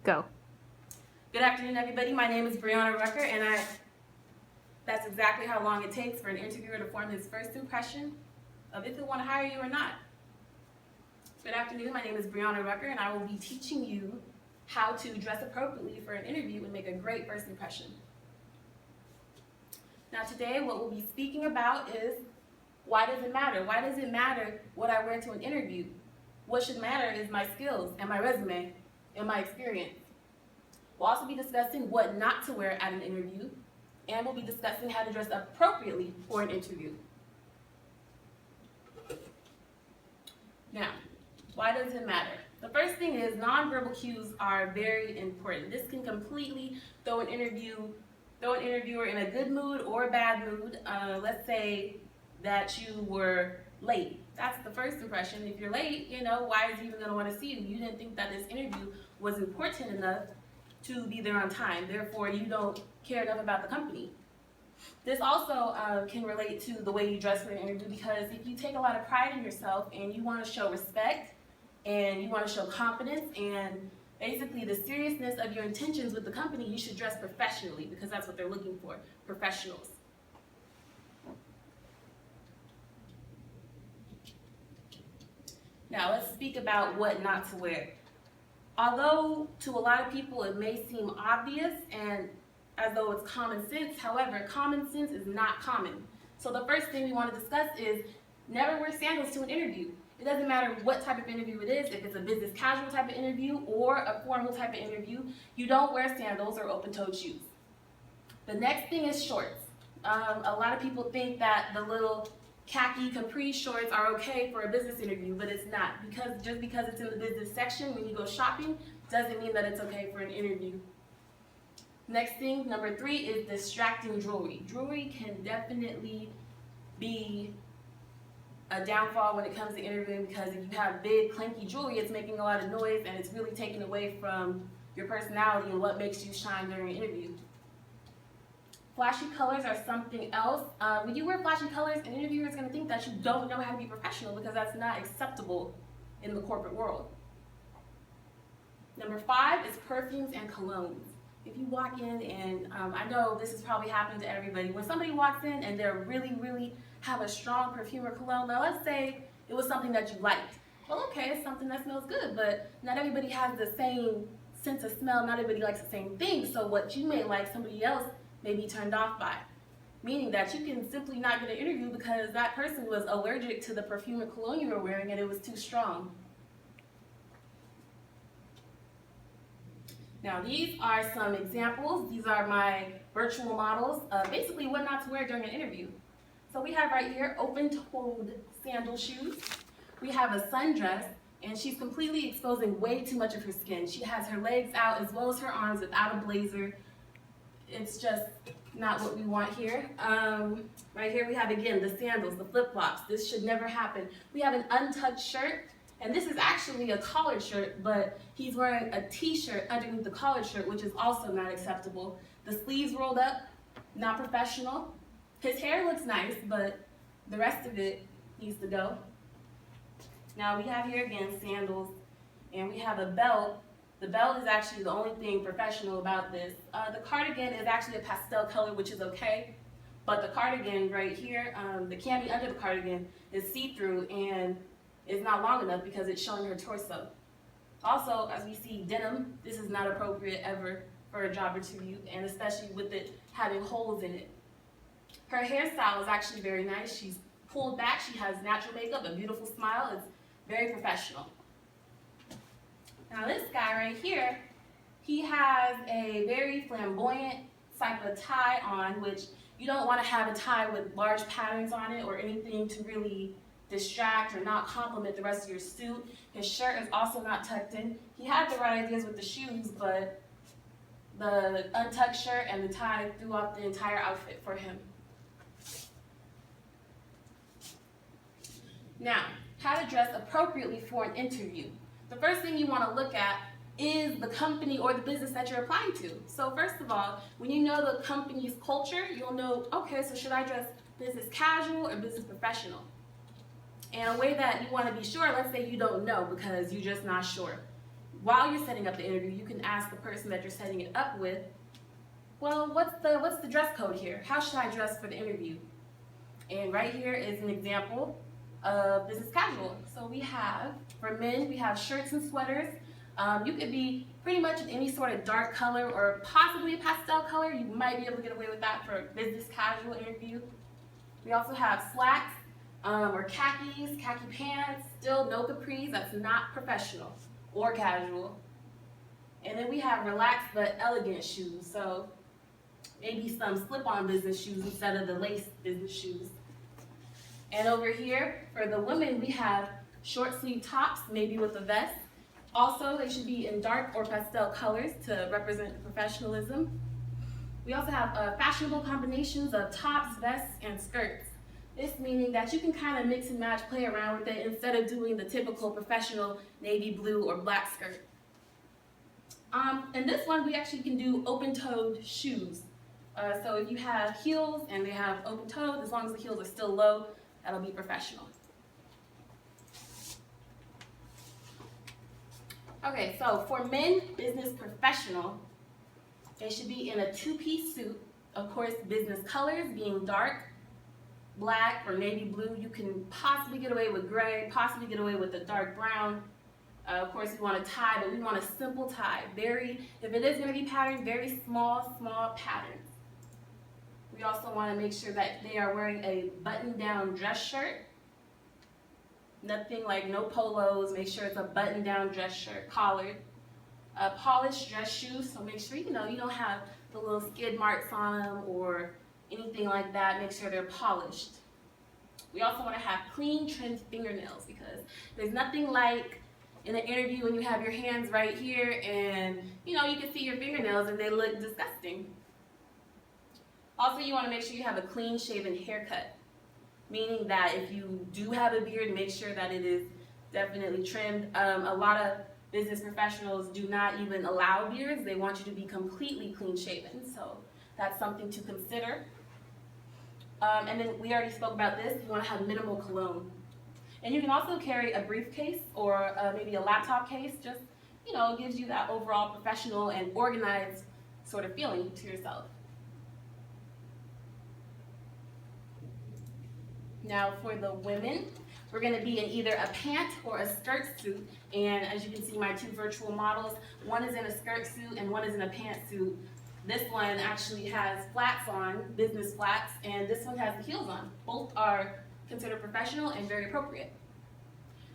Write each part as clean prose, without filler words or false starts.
Go. Good afternoon, everybody. My name is Breana Rucker, and that's exactly how long it takes for an interviewer to form his first impression of if they want to hire you or not. Good afternoon. My name is Breana Rucker, and I will be teaching you how to dress appropriately for an interview and make a great first impression. Now today, what we'll be speaking about is why does it matter? Why does it matter what I wear to an interview? What should matter is my skills and my resume and my experience. We'll also be discussing what not to wear at an interview, and we'll be discussing how to dress appropriately for an interview. Now, why does it matter? The first thing is nonverbal cues are very important. This can completely throw an interviewer in a good mood or a bad mood. Let's say that you were late. That's the first impression. If you're late, why is he even going to want to see you? You didn't think that this interview was important enough to be there on time. Therefore, you don't care enough about the company. This also can relate to the way you dress for an interview, because if you take a lot of pride in yourself and you want to show respect and you want to show confidence and basically the seriousness of your intentions with the company, you should dress professionally, because that's what they're looking for, professionals. Now let's speak about what not to wear. Although to a lot of people it may seem obvious and as though it's common sense, however, common sense is not common. So the first thing we want to discuss is never wear sandals to an interview. It doesn't matter what type of interview it is, if it's a business casual type of interview or a formal type of interview, you don't wear sandals or open-toed shoes. The next thing is shorts. A lot of people think that the little khaki capri shorts are okay for a business interview, but it's not. Just because it's in the business section when you go shopping doesn't mean that it's okay for an interview. Next thing, number 3, is distracting jewelry. Jewelry can definitely be a downfall when it comes to interviewing, because if you have big clanky jewelry, it's making a lot of noise and it's really taking away from your personality and what makes you shine during an interview. Flashy colors are something else. When you wear flashy colors, an interviewer is going to think that you don't know how to be professional, because that's not acceptable in the corporate world. Number 5 is perfumes and colognes. If you walk in and, I know this has probably happened to everybody, when somebody walks in and they're really have a strong perfume or cologne, now let's say it was something that you liked. Well, okay, it's something that smells good, but not everybody has the same sense of smell, not everybody likes the same thing, so what you may like, somebody else may be turned off by. Meaning that you can simply not get an interview because that person was allergic to the perfume or cologne you were wearing and it was too strong. Now these are some examples. These are my virtual models of basically what not to wear during an interview. So we have right here open-toed sandal shoes. We have a sundress, and she's completely exposing way too much of her skin. She has her legs out as well as her arms without a blazer. It's just not what we want here. Right here we have, again, the sandals, the flip-flops. This should never happen. We have an untucked shirt, and this is actually a collared shirt, but he's wearing a t-shirt underneath the collared shirt, which is also not acceptable. The sleeves rolled up, not professional. His hair looks nice, but the rest of it needs to go. Now we have here again sandals, and we have a belt. The belt is actually the only thing professional about this. The cardigan is actually a pastel color, which is okay, but the cardigan right here, the cami under the cardigan is see-through and is not long enough because it's showing her torso. Also, as we see, denim, this is not appropriate ever for a job interview, and especially with it having holes in it. Her hairstyle is actually very nice. She's pulled back, she has natural makeup, a beautiful smile. It's very professional. Now this guy right here, he has a very flamboyant type of tie on, which you don't want to have a tie with large patterns on it or anything to really distract or not complement the rest of your suit. His shirt is also not tucked in. He had the right ideas with the shoes, but the untucked shirt and the tie threw off the entire outfit for him. Now, how to dress appropriately for an interview. The first thing you want to look at is the company or the business that you're applying to. So first of all, when you know the company's culture, you'll know, okay, so should I dress business casual or business professional? And a way that you want to be sure, let's say you don't know because you're just not sure. while you're setting up the interview, you can ask the person that you're setting it up with, well, what's the dress code here? How should I dress for the interview? And right here is an example of business casual. So we have, for men, we have shirts and sweaters. You could be pretty much any sort of dark color or possibly a pastel color. You might be able to get away with that for a business casual interview. We also have slacks or khakis, khaki pants, still no capris, that's not professional or casual. And then we have relaxed but elegant shoes. So maybe some slip-on business shoes instead of the lace business shoes. And over here, for the women, we have short sleeve tops, maybe with a vest. Also, they should be in dark or pastel colors to represent professionalism. We also have fashionable combinations of tops, vests, and skirts. This meaning that you can kind of mix and match, play around with it instead of doing the typical professional navy blue or black skirt. In this one, we actually can do open-toed shoes. So if you have heels and they have open-toed, as long as the heels are still low, that'll be professional. Okay, so for men, business professional, they should be in a two-piece suit. Of course, business colors being dark, black, or navy blue. You can possibly get away with gray, possibly get away with a dark brown. Of course, we want a tie, but we want a simple tie. If it is going to be patterned, very small patterns. We also want to make sure that they are wearing a button-down dress shirt. Nothing like no polos. Make sure it's a button-down dress shirt, collared. Polished dress shoes, so make sure you don't have the little skid marks on them or anything like that. Make sure they're polished. We also want to have clean, trimmed fingernails because there's nothing like in an interview when you have your hands right here and you can see your fingernails and they look disgusting. Also, you want to make sure you have a clean shaven haircut, meaning that if you do have a beard, make sure that it is definitely trimmed. A lot of business professionals do not even allow beards. They want you to be completely clean shaven, so that's something to consider. And then we already spoke about this. You want to have minimal cologne. And you can also carry a briefcase or maybe a laptop case. Just, it gives you that overall professional and organized sort of feeling to yourself. Now for the women, we're going to be in either a pant or a skirt suit. And as you can see, my two virtual models, one is in a skirt suit and one is in a pantsuit. This one actually has flats on, business flats, and this one has the heels on. Both are considered professional and very appropriate.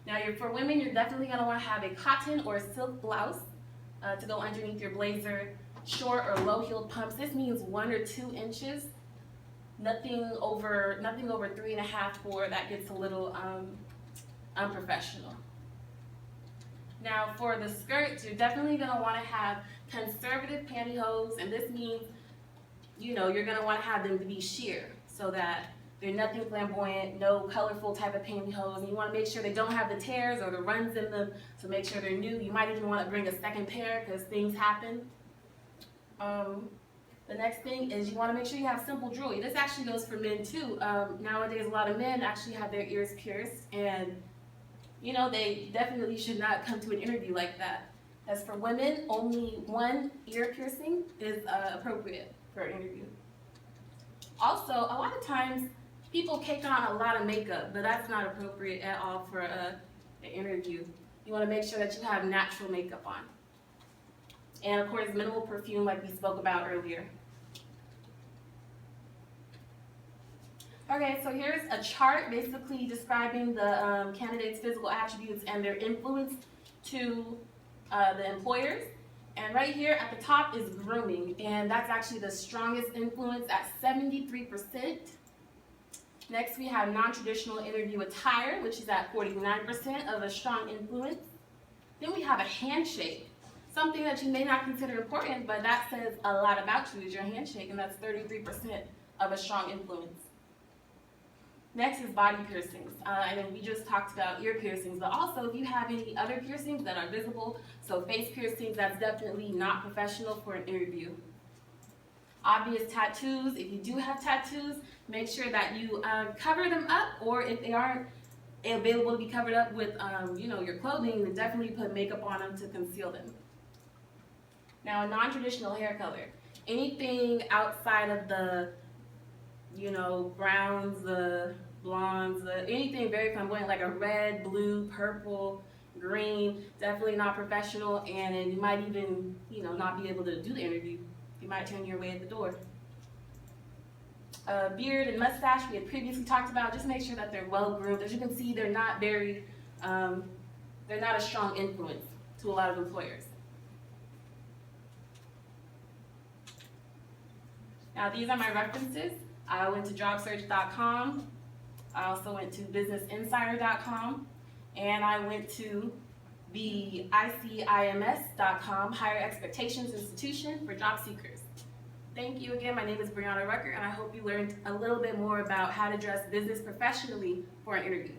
Now for women, you're definitely going to want to have a cotton or silk blouse to go underneath your blazer, short or low-heeled pumps. This means 1 or 2 inches. Nothing over 3.5, 4. That gets a little unprofessional. Now for the skirts, you're definitely going to want to have conservative pantyhose, and this means, you're going to want to have them to be sheer so that they're nothing flamboyant, no colorful type of pantyhose, and you want to make sure they don't have the tears or the runs in them, so make sure they're new. You might even want to bring a second pair because things happen. The next thing is you want to make sure you have simple jewelry. This actually goes for men too. Nowadays, a lot of men actually have their ears pierced, and they definitely should not come to an interview like that. As for women, only 1 ear piercing is appropriate for an interview. Also, a lot of times, people cake on a lot of makeup, but that's not appropriate at all for an interview. You want to make sure that you have natural makeup on. And of course, minimal perfume like we spoke about earlier. Okay, so here's a chart basically describing the candidate's physical attributes and their influence to the employers. And right here at the top is grooming, and that's actually the strongest influence at 73%. Next, we have non-traditional interview attire, which is at 49% of a strong influence. Then we have a handshake, something that you may not consider important, but that says a lot about you is your handshake, and that's 33% of a strong influence. Next is body piercings. And we just talked about ear piercings, but also if you have any other piercings that are visible, so face piercings, that's definitely not professional for an interview. Obvious tattoos, if you do have tattoos, make sure that you cover them up, or if they aren't available to be covered up with, your clothing, then definitely put makeup on them to conceal them. Now, a non-traditional hair color. Anything outside of the, browns, the blondes, anything very flamboyant, like a red, blue, purple, green, definitely not professional, and you might even, not be able to do the interview. You might turn your way at the door. Beard and mustache, we had previously talked about. Just make sure that they're well groomed. As you can see, they're not very, they're not a strong influence to a lot of employers. Now, these are my references. I went to jobsearch.com. I also went to businessinsider.com, and I went to the ICIMS.com, Higher Expectations Institution for Job Seekers. Thank you again. My name is Breana Rucker, and I hope you learned a little bit more about how to dress business professionally for an interview.